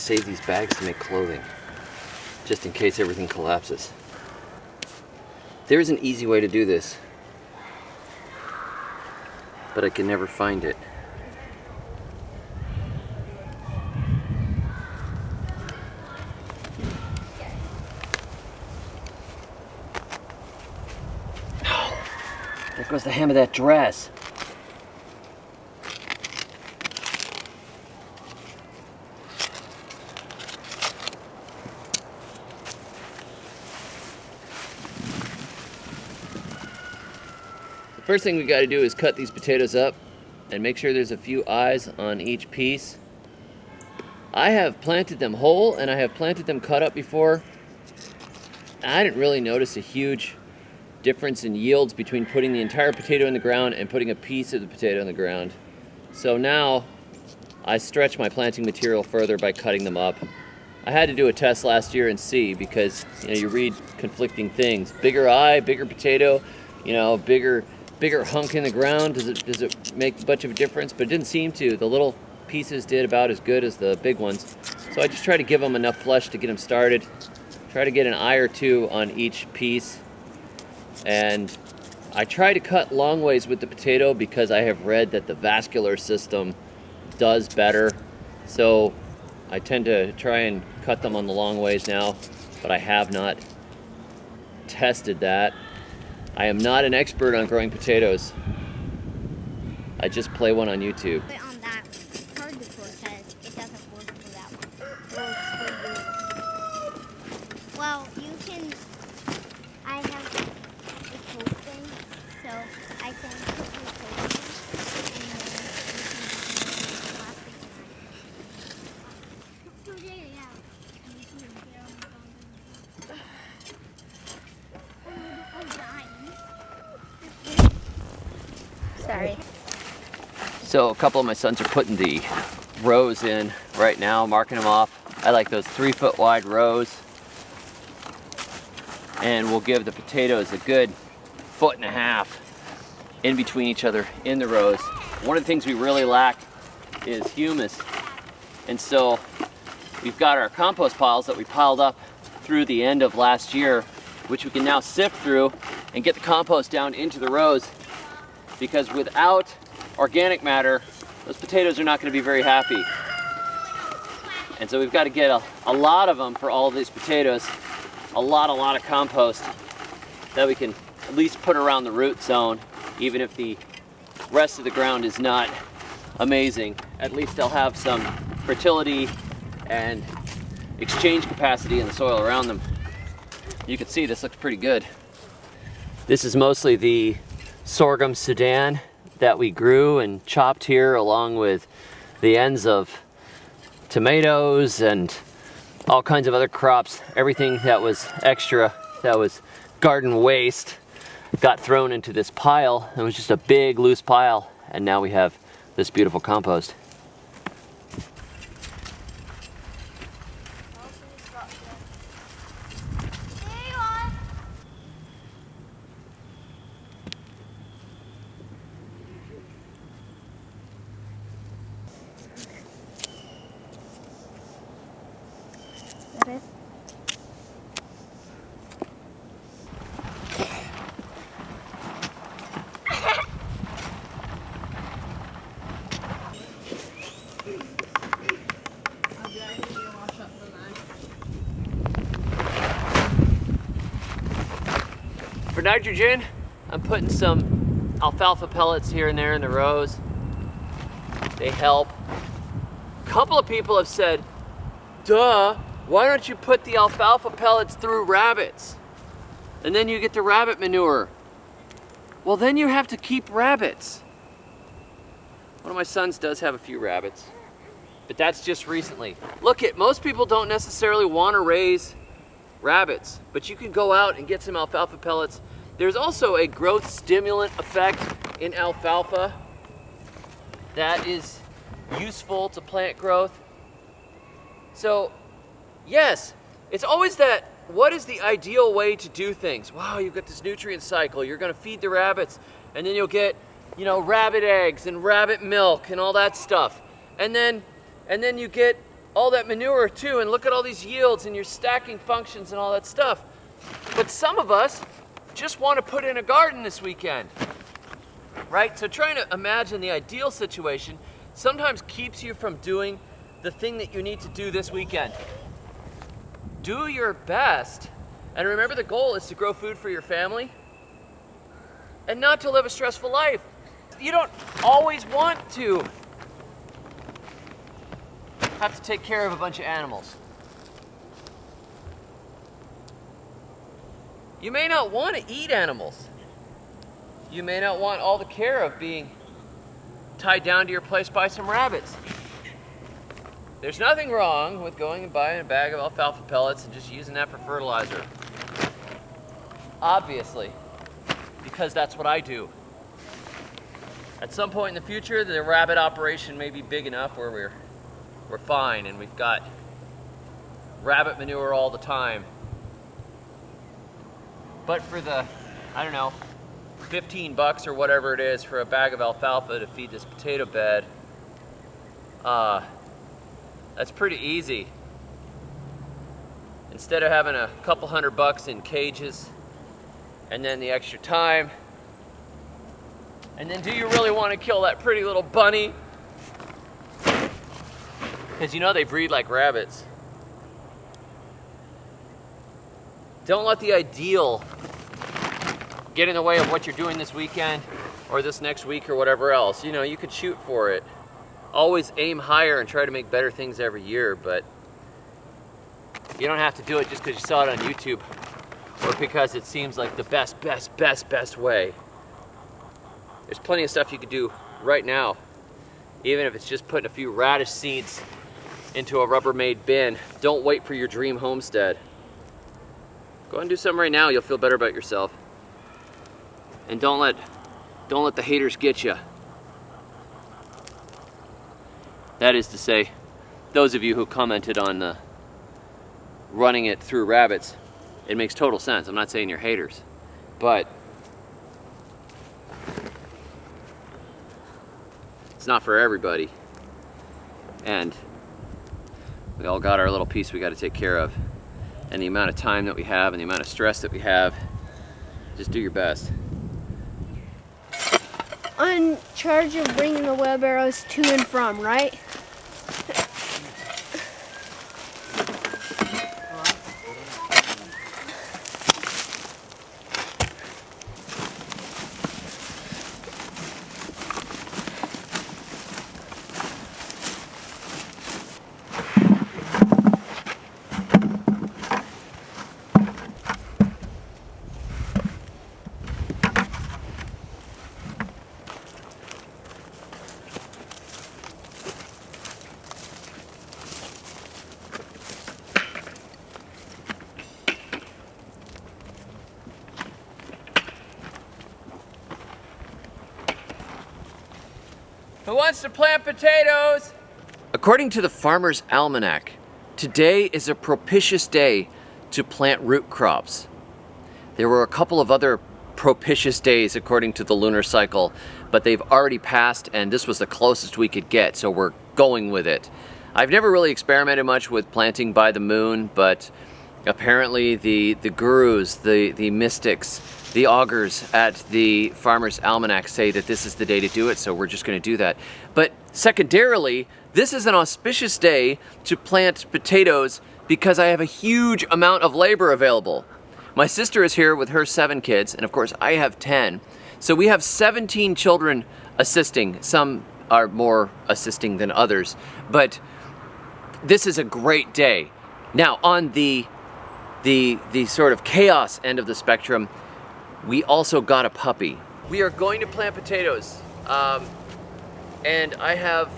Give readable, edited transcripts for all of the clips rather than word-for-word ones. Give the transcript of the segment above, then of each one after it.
save these bags to make clothing, just in case everything collapses. There's an easy way to do this, but I can never find it. There goes the hem of that dress. The first thing we got to do is cut these potatoes up and make sure there's a few eyes on each piece. I have planted them whole and I have planted them cut up before. I didn't really notice a huge difference in yields between putting the entire potato in the ground and putting a piece of the potato in the ground. So now I stretch my planting material further by cutting them up. I had to do a test last year and see, because you read conflicting things. Bigger eye, bigger potato, bigger hunk in the ground. Does it make much of a difference? But it didn't seem to. The little pieces did about as good as the big ones. So I just try to give them enough flesh to get them started. Try to get an eye or two on each piece. And I try to cut long ways with the potato because I have read that the vascular system does better. So I tend to try and cut them on the long ways now, but I have not tested that. I am not an expert on growing potatoes. I just play one on YouTube. Put on that card before because it doesn't work for that one. It works for you. Well, you can. I have a coat thing, so I can put your coat in, and then you can put the plastic. Sorry. So a couple of my sons are putting the rows in right now, marking them off. I like those 3-foot wide rows. And we'll give the potatoes a good 1.5 feet in between each other in the rows. One of the things we really lack is humus. And so we've got our compost piles that we piled up through the end of last year, which we can now sift through and get the compost down into the rows. Because without organic matter, those potatoes are not going to be very happy. And so we've got to get a lot of them for all of these potatoes. A lot of compost that we can at least put around the root zone, even if the rest of the ground is not amazing. At least they'll have some fertility and exchange capacity in the soil around them. You can see this looks pretty good. This is mostly the sorghum Sudan that we grew and chopped here, along with the ends of tomatoes and all kinds of other crops. Everything that was extra, that was garden waste, got thrown into this pile. It was just a big loose pile, and now we have this beautiful compost. For nitrogen, I'm putting some alfalfa pellets here and there in the rows. They help. A couple of people have said, duh, why don't you put the alfalfa pellets through rabbits? And then you get the rabbit manure. Well, then you have to keep rabbits. One of my sons does have a few rabbits, but that's just recently. Look, most people don't necessarily want to raise rabbits, but you can go out and get some alfalfa pellets. There's also a growth stimulant effect in alfalfa that is useful to plant growth. So yes, it's always that, what is the ideal way to do things? Wow, you've got this nutrient cycle, you're gonna feed the rabbits, and then you'll get, rabbit eggs and rabbit milk and all that stuff. And then you get all that manure too, and look at all these yields and your stacking functions and all that stuff. But some of us just want to put in a garden this weekend, right? So trying to imagine the ideal situation sometimes keeps you from doing the thing that you need to do this weekend. Do your best, and remember the goal is to grow food for your family and not to live a stressful life. You don't always want to have to take care of a bunch of animals. You may not want to eat animals. You may not want all the care of being tied down to your place by some rabbits. There's nothing wrong with going and buying a bag of alfalfa pellets and just using that for fertilizer. Obviously, because that's what I do. At some point in the future, the rabbit operation may be big enough where we're fine and we've got rabbit manure all the time. But for the, I don't know, 15 bucks or whatever it is for a bag of alfalfa to feed this potato bed, that's pretty easy. Instead of having a couple $100 in cages and then the extra time, and then do you really want to kill that pretty little bunny? Because you know they breed like rabbits. Don't let the ideal get in the way of what you're doing this weekend or this next week or whatever else. You know, you could shoot for it. Always aim higher and try to make better things every year, but you don't have to do it just because you saw it on YouTube or because it seems like the best way. There's plenty of stuff you could do right now, even if it's just putting a few radish seeds into a Rubbermaid bin. Don't wait for your dream homestead. Go ahead and do something right now. You'll feel better about yourself. And don't let the haters get you. That is to say, those of you who commented on running it through rabbits, it makes total sense. I'm not saying you're haters, but it's not for everybody. And we all got our little piece we got to take care of. And the amount of time that we have and the amount of stress that we have, just do your best. I'm in charge of bringing the wheelbarrows to and from, right? Who wants to plant potatoes? According to the Farmer's Almanac, today is a propitious day to plant root crops. There were a couple of other propitious days according to the lunar cycle, but they've already passed and this was the closest we could get, so we're going with it. I've never really experimented much with planting by the moon, but apparently the gurus, the mystics, the augurs at the Farmer's Almanac say that this is the day to do it, so we're just going to do that. But secondarily, this is an auspicious day to plant potatoes because I have a huge amount of labor available. My sister is here with her 7 kids, and of course I have 10. So we have 17 children assisting. Some are more assisting than others, but this is a great day. Now on the sort of chaos end of the spectrum, we also got a puppy. We are going to plant potatoes, and I have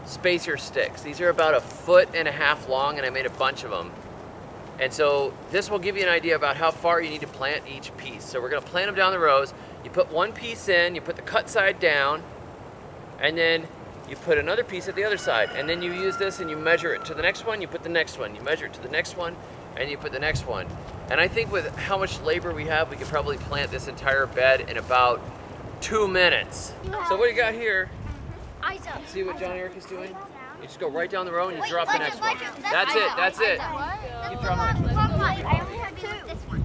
spacer sticks. These are about 1.5 feet long, and I made a bunch of them. And so this will give you an idea about how far you need to plant each piece. So we're gonna plant them down the rows. You put one piece in, you put the cut side down, and then you put another piece at the other side. And then you use this and you measure it to the next one, you put the next one, you measure it to the next one, and you put the next one. And I think with how much labor we have, we could probably plant this entire bed in about 2 minutes. So what do you got here? See what John Eric is doing? You just go right down the row and you drop the next one. That's it, that's it. Keep dropping it. I only have to use this one.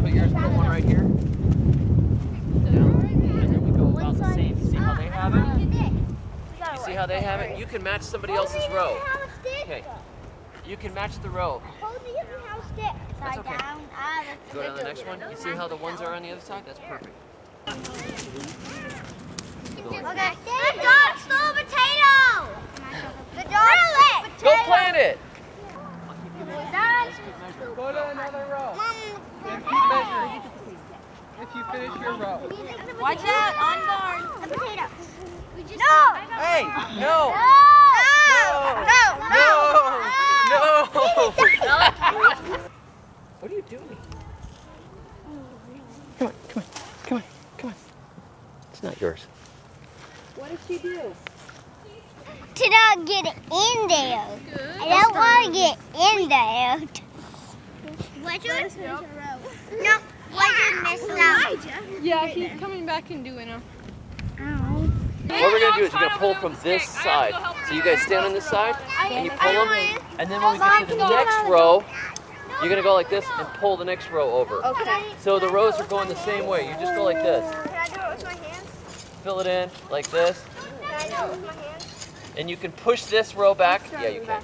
Put yours, put one right here. Down. And then we go about the same. See how they have it? You see how they have it? You can match somebody else's row. Okay. You can match the row. That's okay. Go down the next one. You see how the ones are on the other side? That's perfect. Okay. The dog stole a potato! The dog stole a potato! Go plant it! Go to another row. And keep measuring. If you finish your row. Watch out! On guard! The potato! No! Hey! No! No! What are you doing? Come on. It's not yours. What did she do? To not get in there. I don't want to get in there. Wedgewood? No, Wedgewood missed out. Yeah, he's coming back and doing them. What we're going to do is we're going to pull from this side. So you guys stand on this side, and you pull them, and then when we get to the next row, you're going to go like this and pull the next row over. Okay. So the rows are going the same way. You just go like this. Can I do it with my hands? Fill it in like this. Can I do it with my hands? And you can push this row back. Yeah, you can.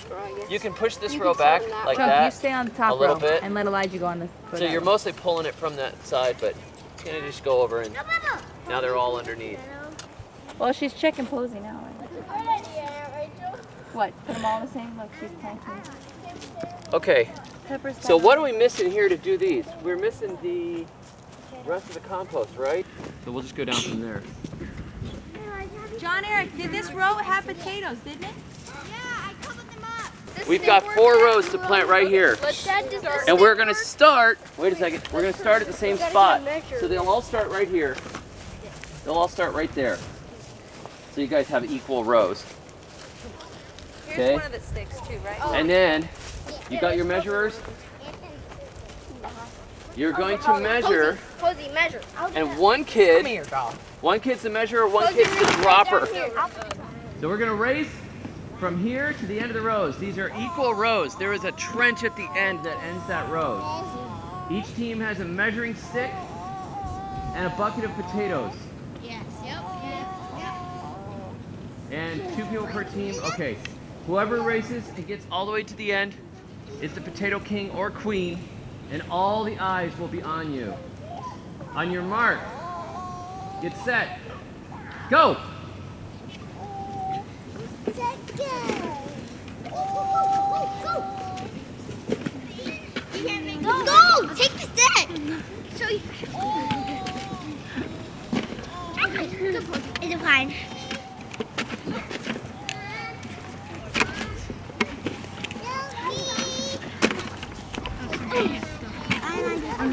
You can push this row back like Trump, that. you stay on the top a little row bit. and let Elijah go on the. So you're mostly pulling it from that side, but you're going to just go over and now they're all underneath. Well, she's checking posing now. What? Put them all the same? Look, she's planting. Okay, Peppers. so what are we missing here to do these? We're missing the rest of the compost, right? So we'll just go down from there. John Eric, did this row have potatoes, didn't it? Yeah, I covered them up. We've got 4 rows to plant right here. And we're going to start, wait a second, we're going to start at the same spot. So they'll all start right here. They'll all start right there. So you guys have equal rows. Here's one of the sticks too, right? And then, you got your measurers? You're going to measure, Posey, measure. and one kid's the measurer, one kid's the dropper. So we're going to race from here to the end of the rows. These are equal rows. There is a trench at the end that ends that row. Each team has a measuring stick and a bucket of potatoes. Yes, yep. And 2 people per team. Okay, whoever races and gets all the way to the end is the potato king or queen, and all the eyes will be on you. On your mark, get set, go! Go! Take the stick! So you... Is it fine?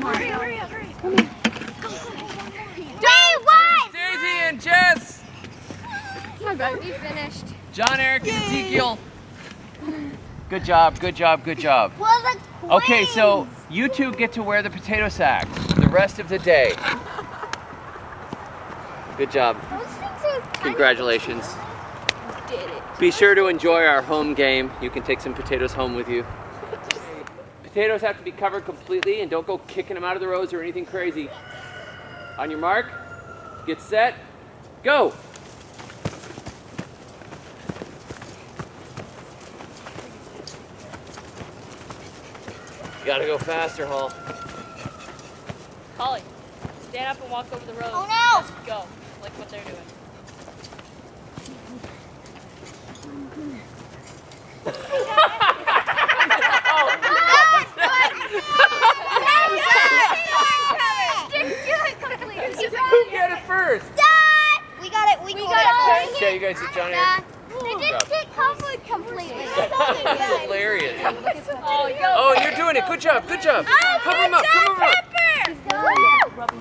Hurry. Daisy and Jess! I bet we finished. John Eric and Ezekiel. Good job. Well, the Okay, so you two get to wear the potato sack the rest of the day. Good job. Congratulations. Did it. Be sure to enjoy our home game. You can take some potatoes home with you. Potatoes have to be covered completely, and don't go kicking them out of the rows or anything crazy. On your mark, get set, go! You gotta go faster, Hall. Holly, stand up and walk over the road. Oh, no! Just go, like what they're doing. Who get it first? We got it. Okay, you guys see John Eric? They didn't get covered completely. That's hilarious. Oh, Oh, you're doing it. Good job. Cover him up.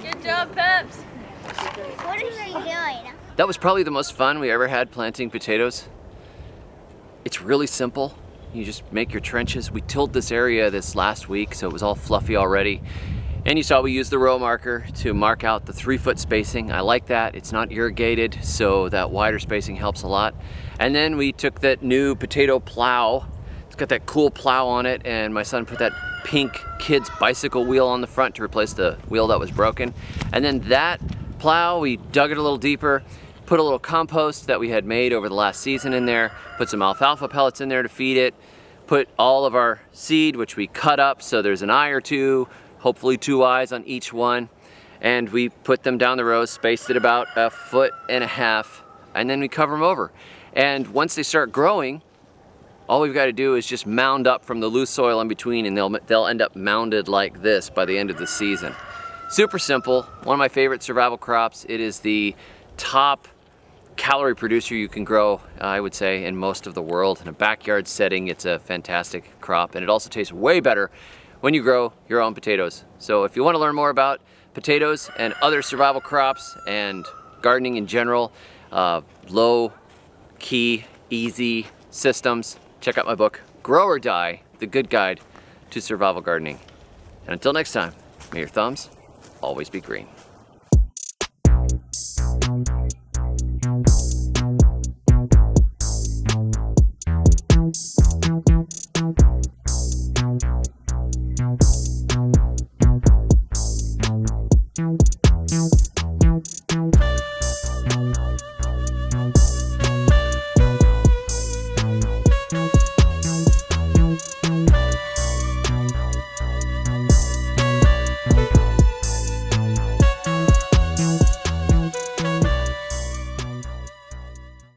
good job, Peps. What is she doing? That was probably the most fun we ever had planting potatoes. It's really simple. You just make your trenches. We tilled this area this last week, so it was all fluffy already. And you saw we used the row marker to mark out the 3-foot spacing. I like that. It's not irrigated, so that wider spacing helps a lot. And then we took that new potato plow. It's got that cool plow on it, and my son put that pink kid's bicycle wheel on the front to replace the wheel that was broken. And then that plow, we dug it a little deeper, put a little compost that we had made over the last season in there, put some alfalfa pellets in there to feed it, put all of our seed, which we cut up so there's an eye or two, hopefully 2 eyes on each one, and we put them down the rows, spaced it about 1.5 foot, and then we cover them over. And once they start growing, all we've got to do is just mound up from the loose soil in between, and they'll end up mounded like this by the end of the season. Super simple, one of my favorite survival crops. It is the top calorie producer you can grow, I would say, in most of the world. In a backyard setting, it's a fantastic crop, and it also tastes way better when you grow your own potatoes. So if you want to learn more about potatoes and other survival crops and gardening in general, low key, easy systems, check out my book, Grow or Die, The Good Guide to Survival Gardening. And until next time, may your thumbs always be green.